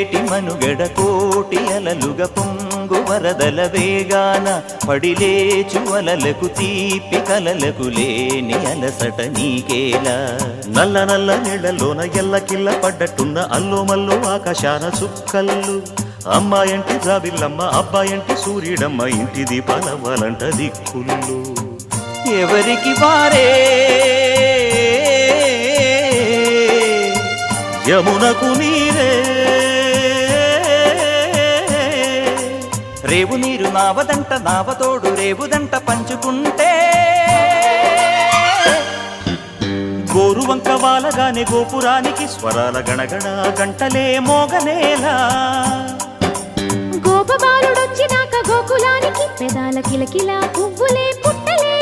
ఏటి మనుగడ కోటి అలలుగ పొంగు వరదల వేగాన పడిలేచు అలలకు తీపి కలలకు లేని అలసట నీకేలా నల్ల నల్ల నీళ్లలోన ఎల్లకిల్ల పడ్డట్టున్న అల్లో మల్లో ఆకాశాన చుక్కల్లు అమ్మాయంటి జాబిల్లమ్మ అబ్బాయంటి సూర్యుడమ్మ ఇంటి దీపాలవ్వాలంట దిక్కుళ్ళు ఎవరికి వారే యమునకు నీరే రేవు నీరు నావదంట నావతోడు రేవుదంట పంచుకుంటే గోరువంక వాలగానే గోపురానికి స్వరాల గణగణ గంటలే మోగనేలా గోపబాలుడొచ్చినాక గోకులానికి పెదాల కిలకిలా పువ్వులే పుట్టలే